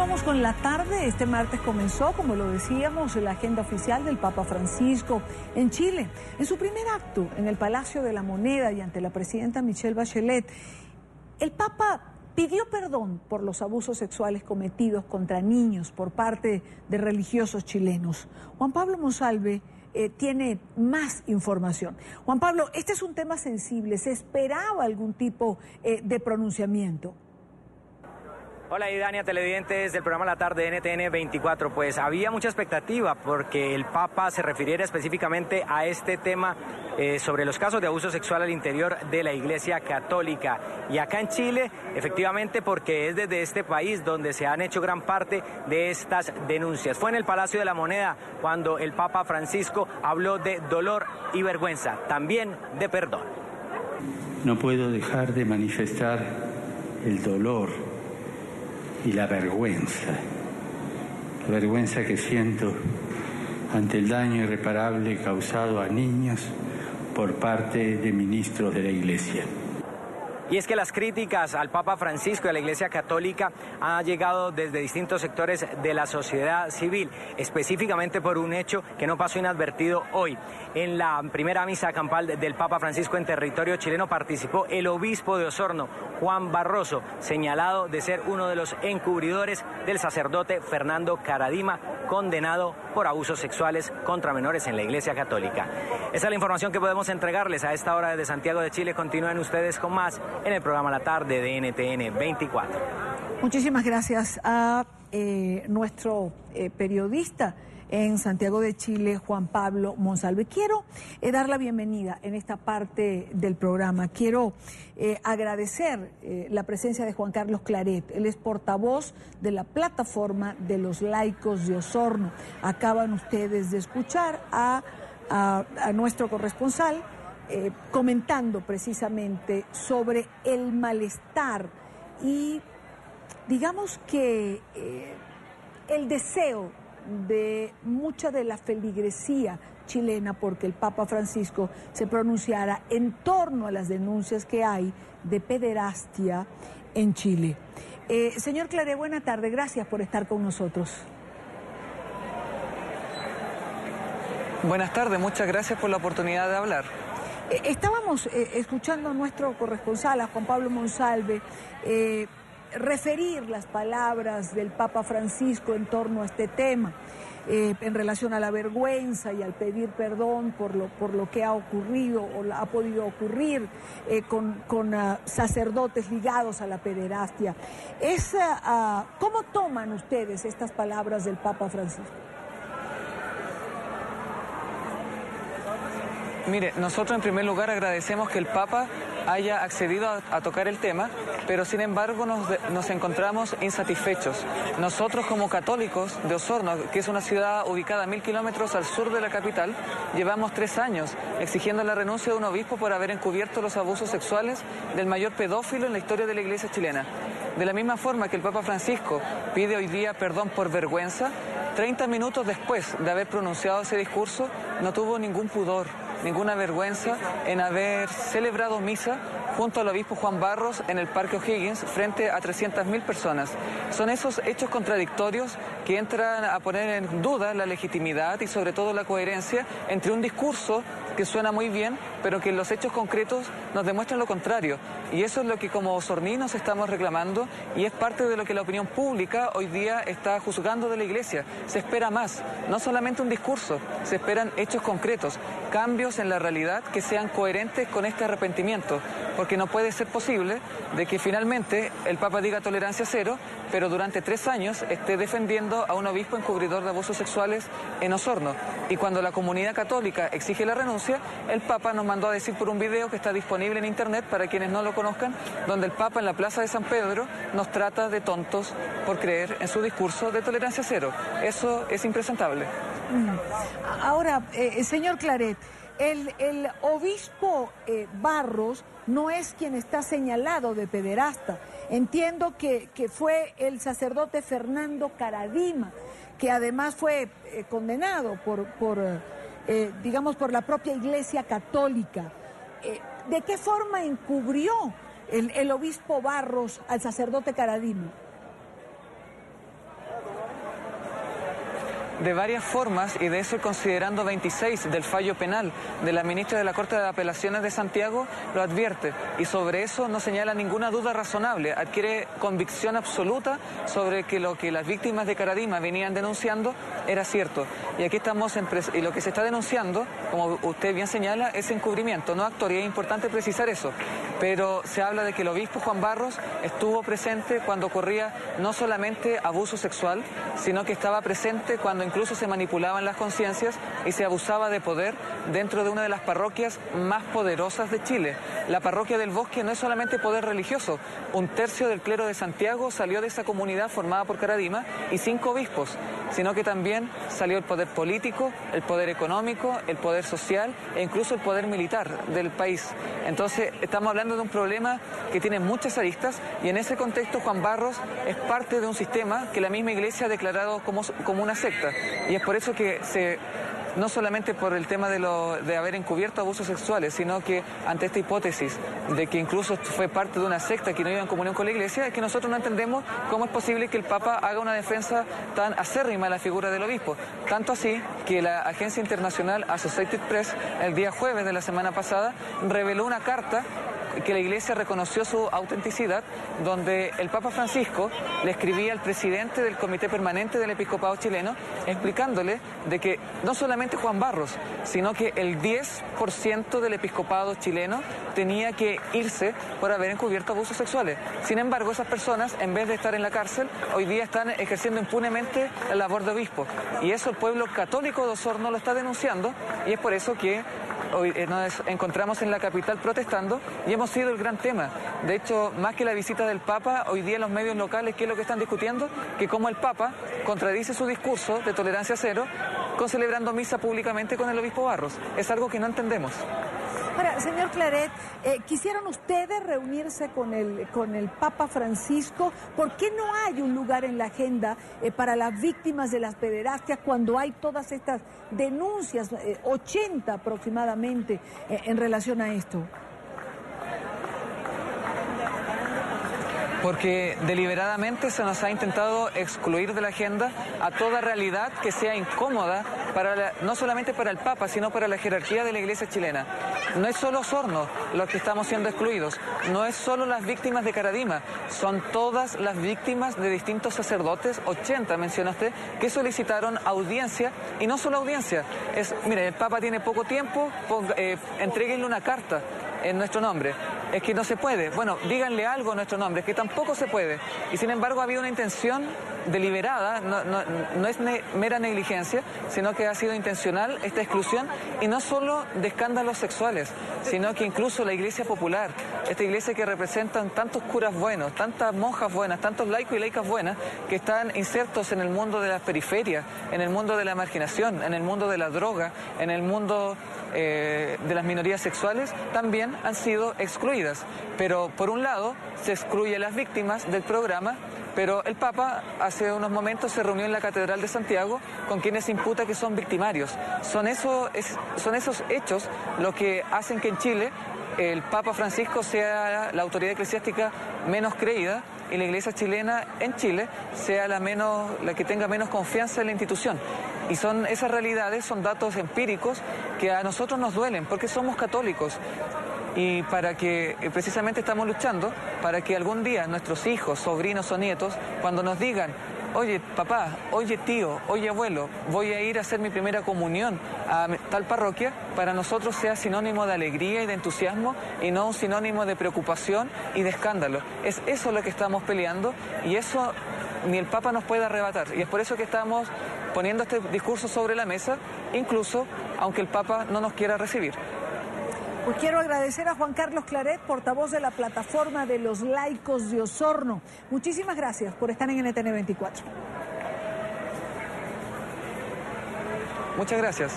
Continuamos con la tarde. Este martes comenzó, como lo decíamos, la agenda oficial del Papa Francisco en Chile. En su primer acto en el Palacio de la Moneda y ante la presidenta Michelle Bachelet, el Papa pidió perdón por los abusos sexuales cometidos contra niños por parte de religiosos chilenos. Juan Pablo Monsalve tiene más información. Juan Pablo, este es un tema sensible. ¿Se esperaba algún tipo de pronunciamiento? Hola Idania, televidentes del programa La Tarde de NTN 24. Pues había mucha expectativa porque el Papa se refiriera específicamente a este tema sobre los casos de abuso sexual al interior de la Iglesia Católica. Y acá en Chile, efectivamente, porque es desde este país donde se han hecho gran parte de estas denuncias. Fue en el Palacio de la Moneda cuando el Papa Francisco habló de dolor y vergüenza, también de perdón. No puedo dejar de manifestar el dolor y la vergüenza que siento ante el daño irreparable causado a niños por parte de ministros de la Iglesia. Y es que las críticas al Papa Francisco y a la Iglesia Católica han llegado desde distintos sectores de la sociedad civil, específicamente por un hecho que no pasó inadvertido hoy. En la primera misa campal del Papa Francisco en territorio chileno participó el obispo de Osorno, Juan Barroso, señalado de ser uno de los encubridores del sacerdote Fernando Karadima, condenado por abusos sexuales contra menores en la Iglesia Católica. Esa es la información que podemos entregarles a esta hora desde Santiago de Chile. Continúen ustedes con más en el programa La Tarde de NTN 24. Muchísimas gracias a nuestro periodista en Santiago de Chile, Juan Pablo Monsalve. Quiero dar la bienvenida en esta parte del programa. Quiero agradecer la presencia de Juan Carlos Claret. Él es portavoz de la plataforma de los laicos de Osorno. Acaban ustedes de escuchar a nuestro corresponsal comentando precisamente sobre el malestar y digamos que el deseo de mucha de la feligresía chilena porque el Papa Francisco se pronunciara en torno a las denuncias que hay de pederastia en Chile. Señor Claret, buena tarde, gracias por estar con nosotros. Buenas tardes, muchas gracias por la oportunidad de hablar. Estábamos escuchando a nuestro corresponsal, a Juan Pablo Monsalve, referir las palabras del Papa Francisco en torno a este tema, en relación a la vergüenza y al pedir perdón por lo que ha ocurrido o ha podido ocurrir con sacerdotes ligados a la pederastia. ¿Cómo toman ustedes estas palabras del Papa Francisco? Mire, nosotros en primer lugar agradecemos que el Papa haya accedido a tocar el tema, pero sin embargo nos encontramos insatisfechos. Nosotros como católicos de Osorno, que es una ciudad ubicada a 1000 kilómetros al sur de la capital, llevamos 3 años exigiendo la renuncia de un obispo por haber encubierto los abusos sexuales del mayor pedófilo en la historia de la Iglesia chilena. De la misma forma que el Papa Francisco pide hoy día perdón por vergüenza, 30 minutos después de haber pronunciado ese discurso, no tuvo ningún pudor, ninguna vergüenza en haber celebrado misa junto al obispo Juan Barros en el Parque O'Higgins frente a 300.000 personas. Son esos hechos contradictorios que entran a poner en duda la legitimidad y sobre todo la coherencia entre un discurso que suena muy bien, pero que en los hechos concretos nos demuestran lo contrario. Y eso es lo que como osorninos estamos reclamando y es parte de lo que la opinión pública hoy día está juzgando de la Iglesia. Se espera más, no solamente un discurso, se esperan hechos concretos, cambios en la realidad que sean coherentes con este arrepentimiento, porque no puede ser posible de que finalmente el Papa diga tolerancia cero, pero durante 3 años esté defendiendo a un obispo encubridor de abusos sexuales en Osorno. Y cuando la comunidad católica exige la renuncia, el Papa nos mandó a decir por un video que está disponible en internet para quienes no lo conozcan, donde el Papa en la Plaza de San Pedro nos trata de tontos por creer en su discurso de tolerancia cero. Eso es impresentable. Ahora, señor Claret, el obispo Barros no es quien está señalado de pederasta. Entiendo que fue el sacerdote Fernando Karadima, que además fue condenado por la propia Iglesia Católica. ¿De qué forma encubrió el obispo Barros al sacerdote Karadima? de varias formas, y de eso el considerando 26 del fallo penal de la ministra de la Corte de Apelaciones de Santiago lo advierte, y sobre eso no señala ninguna duda razonable, adquiere convicción absoluta sobre que lo que las víctimas de Caradima venían denunciando era cierto. Y aquí estamos y lo que se está denunciando, como usted bien señala, es encubrimiento, no actor, y es importante precisar eso. Pero se habla de que el obispo Juan Barros estuvo presente cuando ocurría no solamente abuso sexual, sino que estaba presente cuando incluso se manipulaban las conciencias y se abusaba de poder dentro de una de las parroquias más poderosas de Chile. La parroquia del Bosque no es solamente poder religioso, 1/3 del clero de Santiago salió de esa comunidad formada por Caradima y 5 obispos, sino que también salió el poder político, el poder económico, el poder social e incluso el poder militar del país. Entonces estamos hablando de un problema que tiene muchas aristas, y en ese contexto Juan Barros es parte de un sistema que la misma Iglesia ha declarado como una secta, y es por eso que no solamente por el tema de haber encubierto abusos sexuales, sino que ante esta hipótesis de que incluso fue parte de una secta que no iba en comunión con la Iglesia, es que nosotros no entendemos cómo es posible que el Papa haga una defensa tan acérrima a la figura del obispo. Tanto así que la agencia internacional Associated Press, el día jueves de la semana pasada, reveló una carta que la Iglesia reconoció su autenticidad, donde el Papa Francisco le escribía al presidente del Comité Permanente del Episcopado chileno, explicándole de que no solamente Juan Barros, sino que el 10% del episcopado chileno tenía que irse por haber encubierto abusos sexuales. Sin embargo, esas personas, en vez de estar en la cárcel, hoy día están ejerciendo impunemente la labor de obispo. Y eso el pueblo católico de Osorno lo está denunciando, y es por eso que hoy nos encontramos en la capital protestando, y hemos sido el gran tema. De hecho, más que la visita del Papa, hoy día en los medios locales, ¿qué es lo que están discutiendo? Que como el Papa contradice su discurso de tolerancia cero con celebrando misa públicamente con el obispo Barros. Es algo que no entendemos. Ahora, señor Claret, ¿quisieron ustedes reunirse con el Papa Francisco? ¿Por qué no hay un lugar en la agenda para las víctimas de las pederastia cuando hay todas estas denuncias, 80 aproximadamente, en relación a esto? Porque deliberadamente se nos ha intentado excluir de la agenda a toda realidad que sea incómoda, no solamente para el Papa, sino para la jerarquía de la Iglesia chilena. No es solo Osorno los que estamos siendo excluidos, no es solo las víctimas de Caradima, son todas las víctimas de distintos sacerdotes, 80 menciona usted, que solicitaron audiencia, y no solo audiencia, mire, el Papa tiene poco tiempo, entréguenle una carta en nuestro nombre. Es que no se puede. Bueno, díganle algo a nuestro nombre, es que tampoco se puede. Y sin embargo ha habido una intención deliberada, no es mera negligencia, sino que ha sido intencional esta exclusión, y no solo de escándalos sexuales, sino que incluso la Iglesia popular, esta iglesia que representan tantos curas buenos, tantas monjas buenas, tantos laicos y laicas buenas, que están insertos en el mundo de las periferias, en el mundo de la marginación, en el mundo de la droga, en el mundo de las minorías sexuales, también han sido excluidas. Pero por un lado se excluye a las víctimas del programa, pero el Papa hace unos momentos se reunió en la Catedral de Santiago con quienes se imputa que son victimarios. Son esos hechos los que hacen que en Chile el Papa Francisco sea la autoridad eclesiástica menos creída, y la Iglesia chilena en Chile sea la que tenga menos confianza en la institución. Y esas realidades son datos empíricos que a nosotros nos duelen, porque somos católicos. Y para que precisamente estamos luchando para que algún día nuestros hijos, sobrinos o nietos, cuando nos digan: oye papá, oye tío, oye abuelo, voy a ir a hacer mi primera comunión a tal parroquia, para nosotros sea sinónimo de alegría y de entusiasmo, y no un sinónimo de preocupación y de escándalo. Es eso lo que estamos peleando, y eso ni el Papa nos puede arrebatar. Y es por eso que estamos poniendo este discurso sobre la mesa, incluso aunque el Papa no nos quiera recibir. Pues quiero agradecer a Juan Carlos Claret, portavoz de la Plataforma de los Laicos de Osorno. Muchísimas gracias por estar en NTN 24. Muchas gracias.